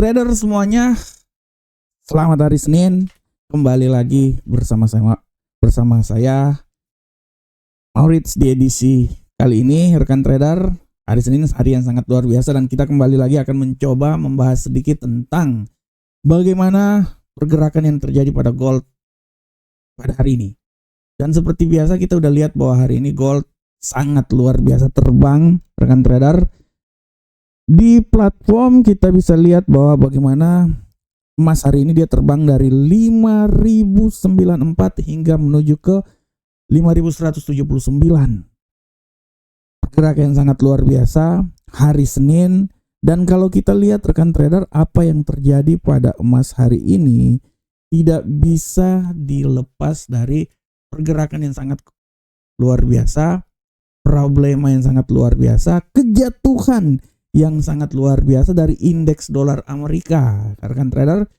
Trader semuanya, selamat hari Senin. Kembali lagi bersama saya Maurits di edisi kali ini, rekan trader. Hari Senin hari yang sangat luar biasa dan kita kembali lagi akan mencoba membahas sedikit tentang bagaimana pergerakan yang terjadi pada gold pada hari ini. Dan seperti biasa kita udah lihat bahwa hari ini gold sangat luar biasa terbang, rekan trader. Di platform kita bisa lihat bahwa bagaimana emas hari ini dia terbang dari 5.094 hingga menuju ke 5.179. Pergerakan yang sangat luar biasa hari Senin. Dan kalau kita lihat rekan trader, apa yang terjadi pada emas hari ini tidak bisa dilepas dari pergerakan yang sangat luar biasa, problema yang sangat luar biasa, kejatuhan yang sangat luar biasa dari indeks dolar Amerika. Rekan trader,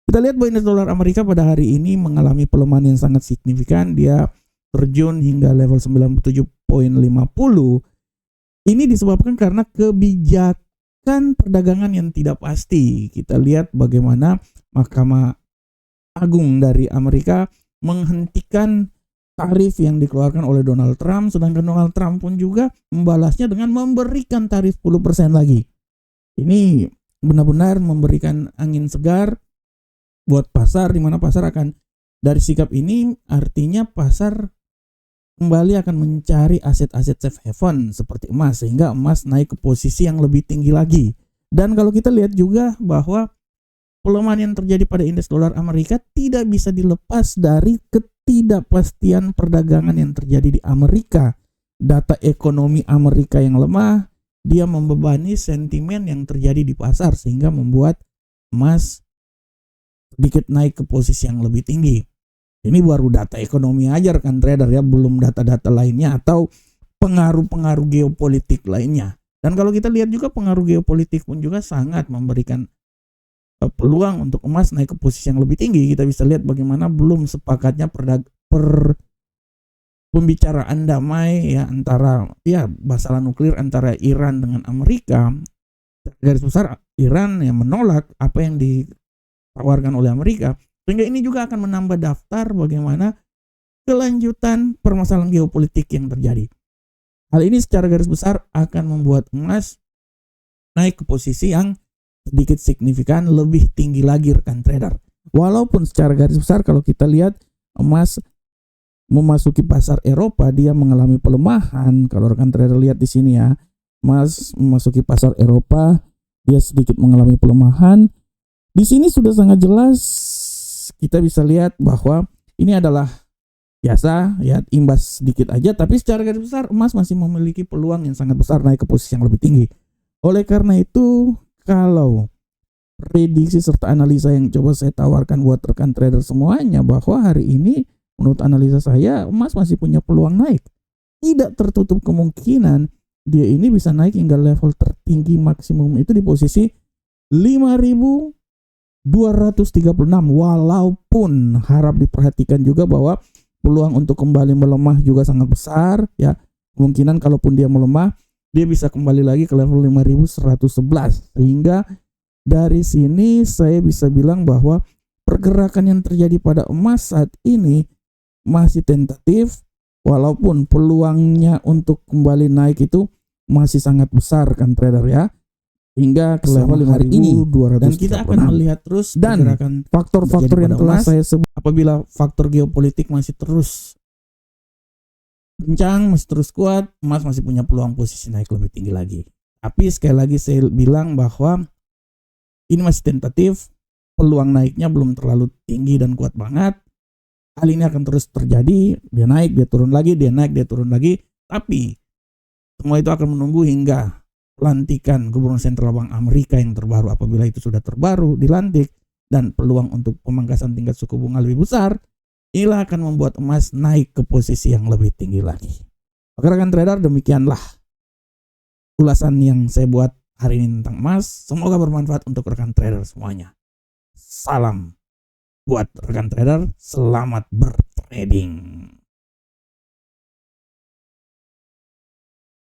kita lihat bahwa indeks dolar Amerika pada hari ini mengalami pelemahan yang sangat signifikan. Dia terjun hingga level 97.50. Ini disebabkan karena kebijakan perdagangan yang tidak pasti. Kita lihat bagaimana Mahkamah Agung dari Amerika menghentikan tarif yang dikeluarkan oleh Donald Trump, sedangkan Donald Trump pun juga membalasnya dengan memberikan tarif 10% lagi. Ini benar-benar memberikan angin segar buat pasar, di mana pasar akan dari sikap ini artinya pasar kembali akan mencari aset-aset safe haven seperti emas, sehingga emas naik ke posisi yang lebih tinggi lagi. Dan kalau kita lihat juga bahwa pelemahan yang terjadi pada indeks dolar Amerika tidak bisa dilepas dari ketidakpastian perdagangan yang terjadi di Amerika. Data ekonomi Amerika yang lemah, dia membebani sentimen yang terjadi di pasar sehingga membuat emas sedikit naik ke posisi yang lebih tinggi. Ini baru data ekonomi aja rekan trader ya, belum data-data lainnya atau pengaruh-pengaruh geopolitik lainnya. Dan kalau kita lihat juga pengaruh geopolitik pun juga sangat memberikan peluang untuk emas naik ke posisi yang lebih tinggi. Kita bisa lihat bagaimana belum sepakatnya pembicaraan damai ya antara masalah nuklir antara Iran dengan Amerika. Garis besar Iran yang menolak apa yang ditawarkan oleh Amerika, sehingga ini juga akan menambah daftar bagaimana kelanjutan permasalahan geopolitik yang terjadi. Hal ini secara garis besar akan membuat emas naik ke posisi yang sedikit signifikan lebih tinggi lagi rekan trader. Walaupun secara garis besar kalau kita lihat emas memasuki pasar Eropa dia mengalami pelemahan. Kalau rekan trader lihat di sini ya, emas memasuki pasar Eropa dia sedikit mengalami pelemahan. Di sini sudah sangat jelas kita bisa lihat bahwa ini adalah biasa ya, imbas sedikit aja, tapi secara garis besar emas masih memiliki peluang yang sangat besar naik ke posisi yang lebih tinggi. Oleh karena itu, kalau prediksi serta analisa yang coba saya tawarkan buat rekan trader semuanya, bahwa hari ini menurut analisa saya emas masih punya peluang naik. Tidak tertutup kemungkinan dia ini bisa naik hingga level tertinggi maksimum itu di posisi 5.236, walaupun harap diperhatikan juga bahwa peluang untuk kembali melemah juga sangat besar ya. Kemungkinan kalaupun dia melemah dia bisa kembali lagi ke level 5.111, sehingga dari sini saya bisa bilang bahwa pergerakan yang terjadi pada emas saat ini masih tentatif, walaupun peluangnya untuk kembali naik itu masih sangat besar kan trader ya, hingga ke level 5.200. Dan kita akan melihat terus pergerakan faktor-faktor yang telah saya sebut. Apabila faktor geopolitik masih terus kencang, masih terus kuat, emas masih punya peluang posisi naik lebih tinggi lagi. Tapi sekali lagi saya bilang bahwa ini masih tentatif, peluang naiknya belum terlalu tinggi dan kuat banget. Hal ini akan terus terjadi, dia naik, dia turun lagi, dia naik, dia turun lagi. Tapi semua itu akan menunggu hingga pelantikan Gubernur Sentral Bank Amerika yang terbaru. Apabila itu sudah terbaru, dilantik, dan peluang untuk pemangkasan tingkat suku bunga lebih besar, inilah akan membuat emas naik ke posisi yang lebih tinggi lagi. Oke rekan trader, demikianlah ulasan yang saya buat hari ini tentang emas. Semoga bermanfaat untuk rekan trader semuanya. Salam buat rekan trader, selamat bertrading.